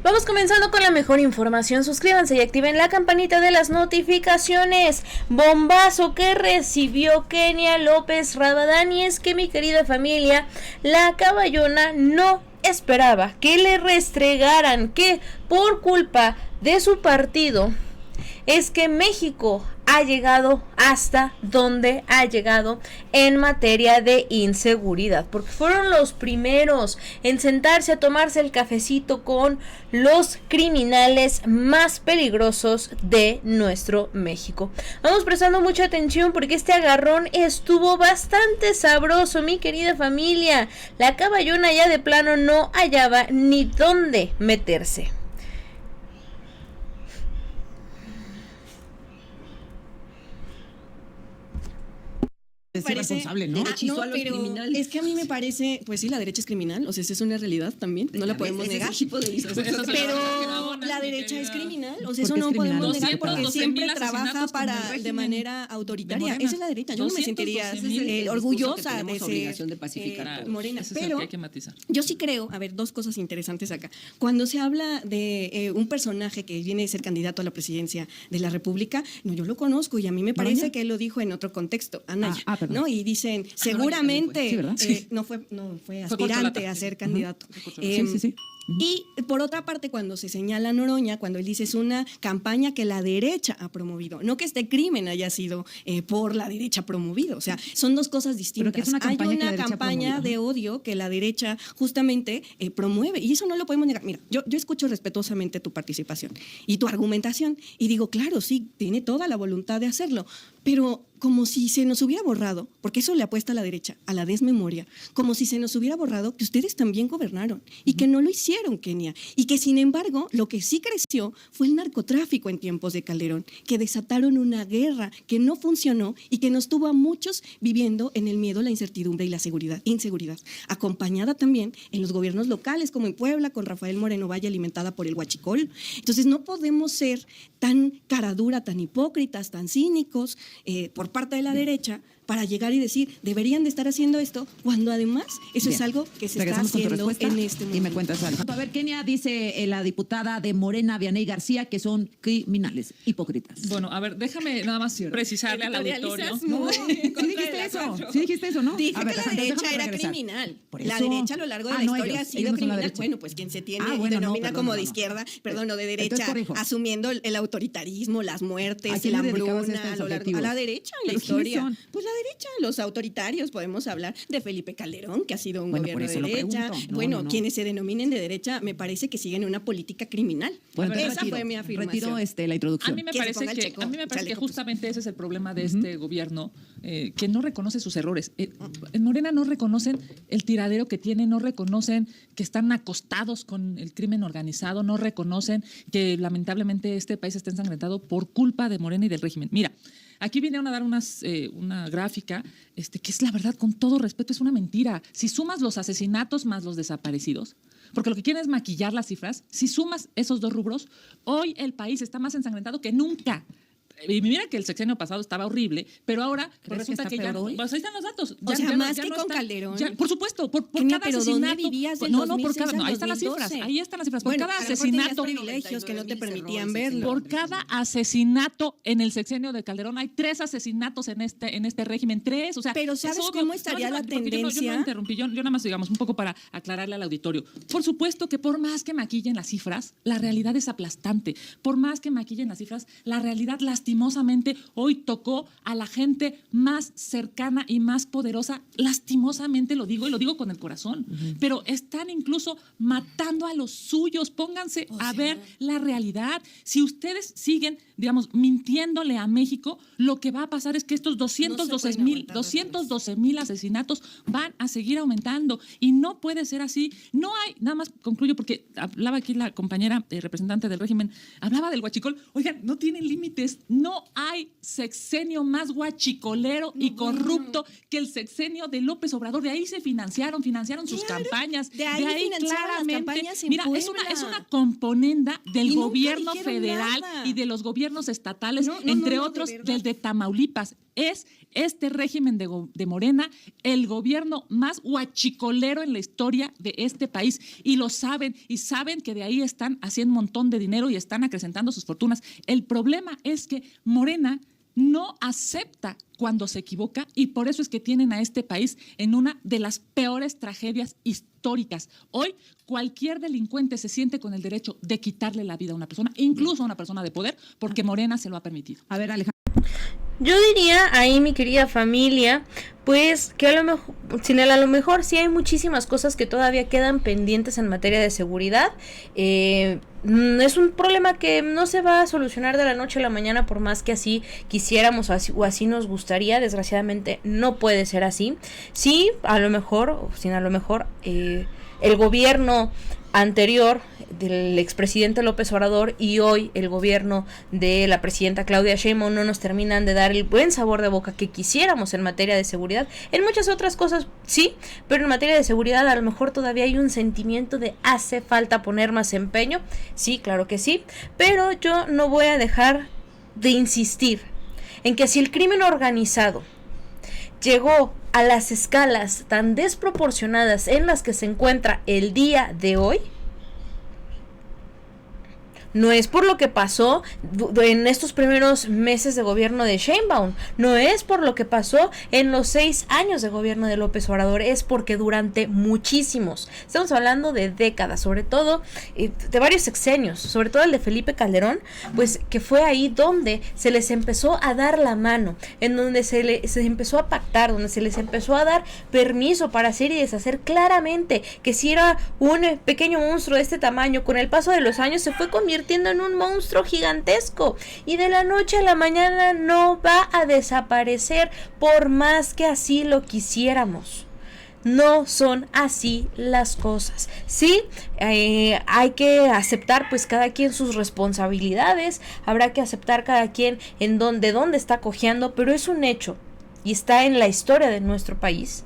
Vamos comenzando con la mejor información. Suscríbanse y activen la campanita de las notificaciones. Bombazo que recibió Kenia López Rabadán, y es que, mi querida familia, la caballona no esperaba que le restregaran que por culpa de su partido es que México ha llegado hasta donde ha llegado en materia de inseguridad, porque fueron los primeros en sentarse a tomarse el cafecito con los criminales más peligrosos de nuestro México. Vamos prestando mucha atención porque este agarrón estuvo bastante sabroso, mi querida familia. La caballona ya de plano no hallaba ni dónde meterse. Parece responsable, ¿no? No, pero es que a mí me parece, pues sí, la derecha es criminal, o sea, esa es una realidad también, no la podemos negar. Pero la derecha es criminal, o sea, eso no podemos negar porque siempre trabaja de manera autoritaria. Esa es la derecha, yo no me sentiría orgullosa de obligación de pacificar a Morena, pero yo sí creo, a ver, dos cosas interesantes acá. Cuando se habla de un personaje que viene a ser candidato a la presidencia de la República, no, yo lo conozco y a mí me parece que él lo dijo en otro contexto, Anaya. ¿No? Y dicen, seguramente no fue aspirante a ser candidato. Sí. Y por otra parte, cuando se señala a Noroña, cuando él dice es una campaña que la derecha ha promovido, no que este crimen haya sido por la derecha promovido, o sea, son dos cosas distintas. Hay una campaña de odio que la derecha justamente promueve, y eso no lo podemos negar. Mira, yo escucho respetuosamente tu participación y tu argumentación, y digo, claro, sí, tiene toda la voluntad de hacerlo, pero como si se nos hubiera borrado, porque eso le apuesta a la derecha, a la desmemoria, como si se nos hubiera borrado que ustedes también gobernaron y que no lo hicieron, Kenia, y que sin embargo lo que sí creció fue el narcotráfico en tiempos de Calderón, que desataron una guerra que no funcionó y que nos tuvo a muchos viviendo en el miedo, la incertidumbre y la inseguridad, acompañada también en los gobiernos locales como en Puebla con Rafael Moreno Valle, alimentada por el huachicol. Entonces no podemos ser tan caradura, tan hipócritas, tan cínicos por parte de la derecha para llegar y decir, deberían de estar haciendo esto, cuando además eso es algo que se está haciendo en este momento. Y me cuentas algo. A ver, Kenia, dice la diputada de Morena, Vianey García, que son criminales, hipócritas. Bueno, a ver, déjame nada más precisarle al auditorio. Sí dijiste eso, ¿no? Dije que la derecha era criminal. La derecha a lo largo de la historia ha sido criminal. Bueno, pues quien se tiene y denomina como de izquierda, perdón, o de derecha, asumiendo el autoritarismo, las muertes, la hambruna, a la derecha en la historia. Pues la derecha, los autoritarios, podemos hablar de Felipe Calderón, que ha sido un gobierno de derecha. Quienes se denominen de derecha, me parece que siguen una política criminal. Bueno, esa fue mi afirmación. Retiro la introducción. A mí me parece que justamente ese es el problema de este gobierno, que no reconoce sus errores. En Morena no reconocen el tiradero que tienen, no reconocen que están acostados con el crimen organizado, no reconocen que lamentablemente este país está ensangrentado por culpa de Morena y del régimen. Mira, aquí vinieron a dar una gráfica que es, la verdad, con todo respeto, es una mentira. Si sumas los asesinatos más los desaparecidos, porque lo que quieren es maquillar las cifras, si sumas esos dos rubros, hoy el país está más ensangrentado que nunca. Y mira que el sexenio pasado estaba horrible, pero ahora resulta que ya... Pues ahí están los datos. Más que con Calderón. Por supuesto, por cada asesinato... ¿Dónde vivías en 2006 ahí están las cifras. Ahí están las cifras. Por cada asesinato... privilegios que no te permitían verlo. Por cada asesinato en el sexenio de Calderón hay 3 asesinatos en este régimen. 3, o sea... Pero ¿sabes cómo estaría la tendencia? Yo no interrumpí, yo nada más, digamos, un poco para aclararle al auditorio. Por supuesto que por más que maquillen las cifras, la realidad es aplastante. Por más que maquillen las cifras, la realidad lastimosamente hoy tocó a la gente más cercana y más poderosa. Lastimosamente lo digo, y lo digo con el corazón. Pero están incluso matando a los suyos. Pónganse a ver la realidad. Si ustedes siguen, digamos, mintiéndole a México, lo que va a pasar es que estos 212,000 asesinatos van a seguir aumentando. Y no puede ser así. No hay, nada más concluyo, porque hablaba aquí la compañera representante del régimen, hablaba del huachicol. Oigan, no tienen límites. No hay sexenio más guachicolero y corrupto que el sexenio de López Obrador. De ahí se financiaron sus campañas. De ahí claramente. Mira, es una componenda del gobierno federal y de los gobiernos estatales, entre otros del de Tamaulipas. es este régimen de Morena el gobierno más huachicolero en la historia de este país. Y lo saben, y saben que de ahí están haciendo un montón de dinero y están acrecentando sus fortunas. El problema es que Morena no acepta cuando se equivoca y por eso es que tienen a este país en una de las peores tragedias históricas. Hoy cualquier delincuente se siente con el derecho de quitarle la vida a una persona, incluso a una persona de poder, porque Morena se lo ha permitido. A ver, Alejandra. Yo diría ahí, mi querida familia, pues que a lo mejor sí hay muchísimas cosas que todavía quedan pendientes en materia de seguridad. Es un problema que no se va a solucionar de la noche a la mañana, por más que así quisiéramos o así nos gustaría. Desgraciadamente no puede ser así. Sí, a lo mejor, o sin a lo mejor, el gobierno anterior del expresidente López Obrador y hoy el gobierno de la presidenta Claudia Sheinbaum no nos terminan de dar el buen sabor de boca que quisiéramos en materia de seguridad. En muchas otras cosas sí, pero en materia de seguridad a lo mejor todavía hay un sentimiento de hace falta poner más empeño. Sí, claro que sí, pero yo no voy a dejar de insistir en que si el crimen organizado llegó a las escalas tan desproporcionadas en las que se encuentra el día de hoy, no es por lo que pasó en estos primeros meses de gobierno de Sheinbaum, no es por lo que pasó en los 6 años de gobierno de López Obrador, es porque durante muchísimos, estamos hablando de décadas, sobre todo de varios sexenios, sobre todo el de Felipe Calderón, pues que fue ahí donde se les empezó a dar la mano, en donde se empezó a pactar, donde se les empezó a dar permiso para hacer y deshacer claramente, que si era un pequeño monstruo de este tamaño, con el paso de los años se fue convirtiendo en un monstruo gigantesco y de la noche a la mañana no va a desaparecer por más que así lo quisiéramos. No son así las cosas. Sí, hay que aceptar pues cada quien sus responsabilidades, habrá que aceptar cada quien en dónde está cojeando, pero es un hecho y está en la historia de nuestro país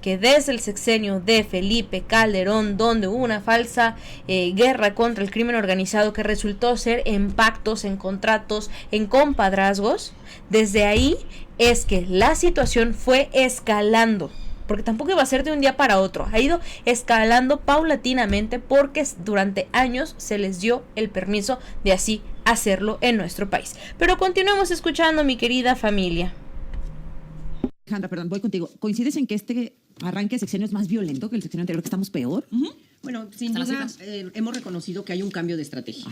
que desde el sexenio de Felipe Calderón, donde hubo una falsa guerra contra el crimen organizado que resultó ser en pactos, en contratos, en compadrazgos, desde ahí es que la situación fue escalando, porque tampoco iba a ser de un día para otro, ha ido escalando paulatinamente porque durante años se les dio el permiso de así hacerlo en nuestro país. Pero continuemos escuchando, mi querida familia. Alejandra, perdón, voy contigo. ¿Coincides en que este arranque de sexenio es más violento que el sexenio anterior, que estamos peor? Bueno, sin duda hemos reconocido que hay un cambio de estrategia.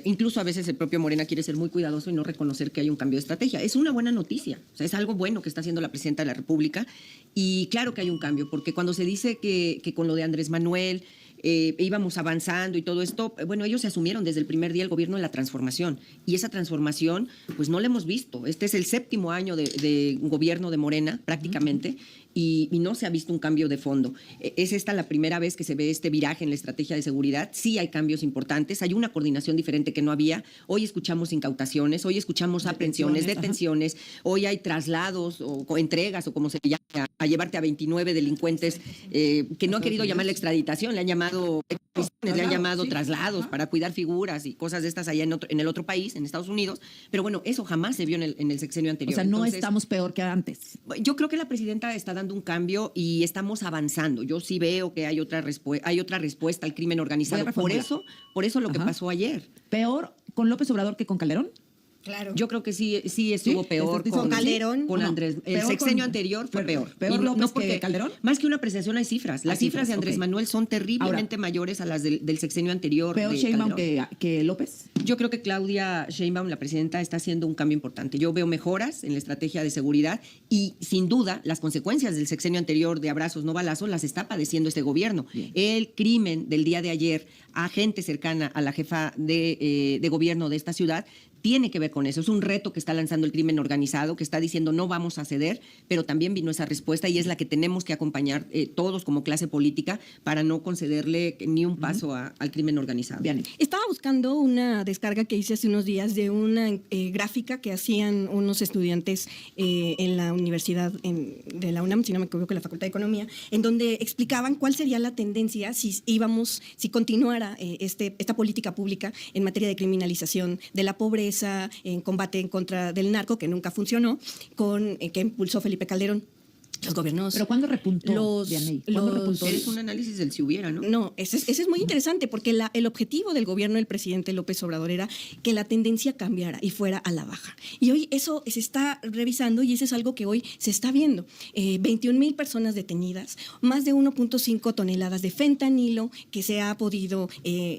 Incluso a veces el propio Morena quiere ser muy cuidadoso y no reconocer que hay un cambio de estrategia. Es una buena noticia, o sea, es algo bueno que está haciendo la presidenta de la República y claro que hay un cambio, porque cuando se dice que con lo de Andrés Manuel íbamos avanzando y todo esto, bueno, ellos se asumieron desde el primer día el gobierno de la transformación y esa transformación pues no la hemos visto. Este es el 7º año de gobierno de Morena prácticamente y no se ha visto un cambio de fondo. Es esta la primera vez que se ve este viraje en la estrategia de seguridad. Sí hay cambios importantes, hay una coordinación diferente que no había. Hoy escuchamos incautaciones, hoy escuchamos aprehensiones, detenciones, hoy hay traslados o entregas o como se llama, a llevarte a 29 delincuentes que no han querido llamar la extraditación, le han llamado traslados para cuidar figuras y cosas de estas allá en el otro país, en Estados Unidos. Pero bueno, eso jamás se vio en el sexenio anterior. O sea, no estamos peor que antes. Yo creo que la presidenta está dando un cambio y estamos avanzando. Yo sí veo que hay otra respuesta al crimen organizado. Por eso lo que pasó ayer. ¿Peor con López Obrador que con Calderón? Claro. Yo creo que sí estuvo peor con Calderón. Con Andrés. El sexenio anterior fue peor. ¿Peor López que Calderón? Más que una apreciación hay cifras. Las cifras de Andrés Manuel son terriblemente mayores a las del sexenio anterior. ¿Peor Sheinbaum que López? Yo creo que Claudia Sheinbaum, la presidenta, está haciendo un cambio importante. Yo veo mejoras en la estrategia de seguridad y sin duda las consecuencias del sexenio anterior de abrazos no balazos las está padeciendo este gobierno. Bien. El crimen del día de ayer a gente cercana a la jefa de gobierno de esta ciudad tiene que ver con eso. Es un reto que está lanzando el crimen organizado, que está diciendo no vamos a ceder, pero también vino esa respuesta y es la que tenemos que acompañar todos como clase política para no concederle ni un paso al crimen organizado. Bien. Estaba buscando una descarga que hice hace unos días de una gráfica que hacían unos estudiantes en la universidad de la UNAM, si no me equivoco, en la Facultad de Economía, en donde explicaban cuál sería la tendencia si continuara esta política pública en materia de criminalización de la pobreza, en combate en contra del narco, que nunca funcionó, que impulsó Felipe Calderón. Los gobiernos. ¿Pero cuándo repuntó, Dianey? ¿Cuándo repuntó? Es un análisis del si hubiera, ¿no? No, ese es muy interesante porque el objetivo del gobierno del presidente López Obrador era que la tendencia cambiara y fuera a la baja. Y hoy eso se está revisando y eso es algo que hoy se está viendo. 21,000 personas detenidas, más de 1.5 toneladas de fentanilo que se ha podido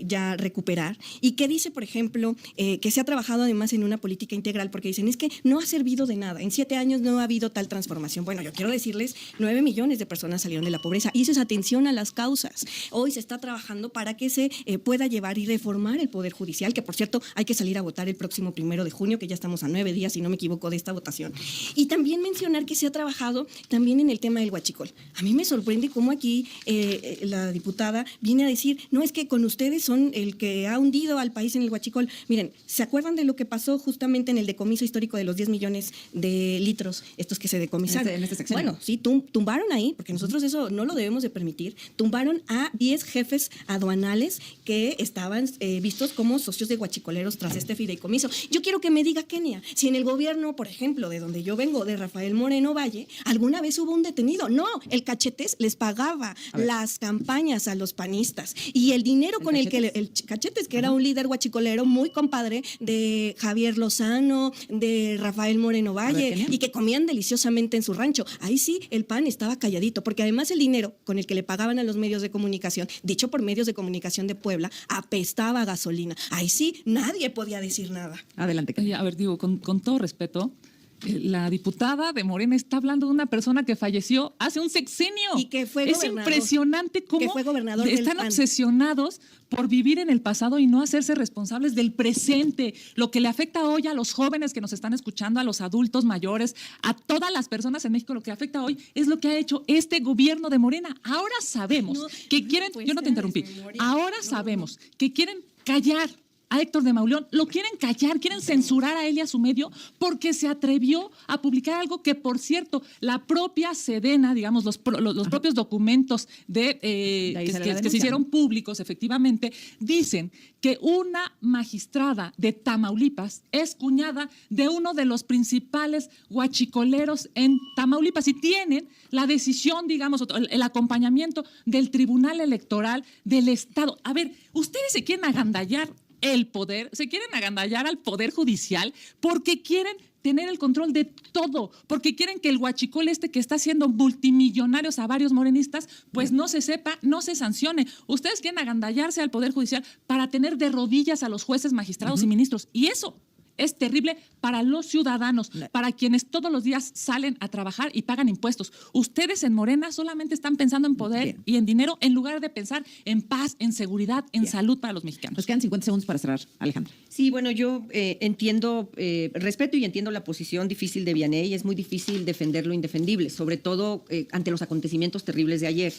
ya recuperar y que dice, por ejemplo, que se ha trabajado además en una política integral porque dicen es que no ha servido de nada. En 7 años no ha habido tal transformación. Bueno, yo quiero decirles 9 millones de personas salieron de la pobreza y eso es atención a las causas. Hoy se está trabajando para que se pueda llevar y reformar el Poder Judicial, que por cierto hay que salir a votar el próximo 1 de junio, que ya estamos a 9 días, si no me equivoco, de esta votación. Y también mencionar que se ha trabajado también en el tema del huachicol. A mí me sorprende cómo aquí la diputada viene a decir, no, es que con ustedes son el que ha hundido al país en el huachicol. Miren, ¿se acuerdan de lo que pasó justamente en el decomiso histórico de los 10 millones de litros, estos que se decomisaron? En este sexenio. Bueno, sí, tumbaron ahí, porque nosotros eso no lo debemos de permitir, tumbaron a 10 jefes aduanales que estaban vistos como socios de guachicoleros tras este fideicomiso. Yo quiero que me diga, Kenia, si en el gobierno, por ejemplo, de donde yo vengo, de Rafael Moreno Valle, alguna vez hubo un detenido. No, el Cachetes les pagaba las campañas a los panistas y el dinero con el que el Cachetes, que era un líder guachicolero muy compadre de Javier Lozano, de Rafael Moreno Valle, y que comían deliciosamente en su rancho. Ahí sí, el PAN estaba calladito, porque además el dinero con el que le pagaban a los medios de comunicación, dicho por medios de comunicación de Puebla, apestaba a gasolina. Ahí sí, nadie podía decir nada. Adelante. Oye, a ver, digo, con todo respeto, la diputada de Morena está hablando de una persona que falleció hace un sexenio. Y que fue gobernador. Es impresionante cómo que fue gobernador están del PAN. obsesionados por vivir en el pasado y no hacerse responsables del presente. Lo que le afecta hoy a los jóvenes que nos están escuchando, a los adultos mayores, a todas las personas en México, lo que afecta hoy es lo que ha hecho este gobierno de Morena. Ahora sabemos que quieren, yo no te interrumpí, ahora sabemos que quieren callar a Héctor de Mauleón, lo quieren callar, quieren censurar a él y a su medio porque se atrevió a publicar algo que, por cierto, la propia Sedena, digamos, los propios documentos que se hicieron públicos, efectivamente, dicen que una magistrada de Tamaulipas es cuñada de uno de los principales guachicoleros en Tamaulipas y tienen la decisión, digamos, el acompañamiento del Tribunal Electoral del Estado. A ver, ustedes se quieren agandallar el poder, se quieren agandallar al Poder Judicial porque quieren tener el control de todo, porque quieren que el huachicol que está haciendo multimillonarios a varios morenistas, pues no se sepa, no se sancione. Ustedes quieren agandallarse al Poder Judicial para tener de rodillas a los jueces, magistrados y ministros, y eso es terrible para los ciudadanos, para quienes todos los días salen a trabajar y pagan impuestos. Ustedes en Morena solamente están pensando en poder y en dinero en lugar de pensar en paz, en seguridad, en salud para los mexicanos. Nos quedan 50 segundos para cerrar, Alejandra. Sí, bueno, yo entiendo, respeto y entiendo la posición difícil de Vianey. Es muy difícil defender lo indefendible, sobre todo ante los acontecimientos terribles de ayer.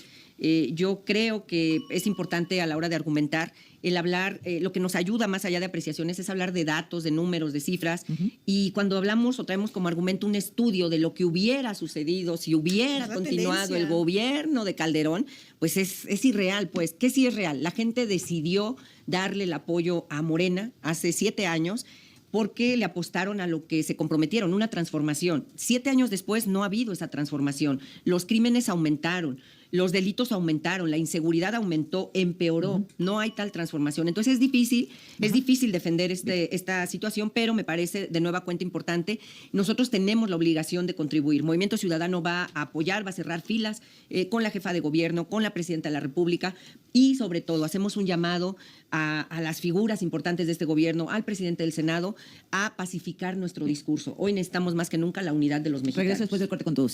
Yo creo que es importante a la hora de argumentar el hablar, lo que nos ayuda más allá de apreciaciones es hablar de datos, de números, de cifras. Y cuando hablamos o traemos como argumento un estudio de lo que hubiera sucedido si hubiera continuado el gobierno de Calderón, pues es irreal. Pues, ¿qué sí es real? La gente decidió darle el apoyo a Morena hace 7 años porque le apostaron a lo que se comprometieron, una transformación. 7 años después no ha habido esa transformación. Los crímenes aumentaron. Los delitos aumentaron, la inseguridad aumentó, empeoró, no hay tal transformación. Entonces es difícil defender esta situación, pero me parece de nueva cuenta importante. Nosotros tenemos la obligación de contribuir. Movimiento Ciudadano va a apoyar, va a cerrar filas con la jefa de gobierno, con la presidenta de la República y sobre todo hacemos un llamado a las figuras importantes de este gobierno, al presidente del Senado, a pacificar nuestro discurso. Hoy necesitamos más que nunca la unidad de los mexicanos. Regreso después del corte con tu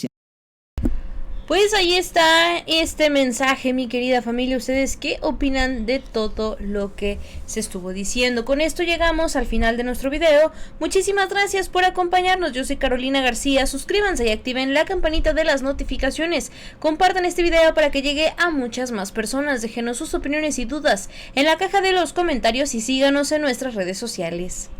Pues ahí está este mensaje, mi querida familia. ¿Ustedes qué opinan de todo lo que se estuvo diciendo? Con esto llegamos al final de nuestro video. Muchísimas gracias por acompañarnos. Yo soy Carolina García. Suscríbanse y activen la campanita de las notificaciones. Compartan este video para que llegue a muchas más personas. Déjenos sus opiniones y dudas en la caja de los comentarios y síganos en nuestras redes sociales.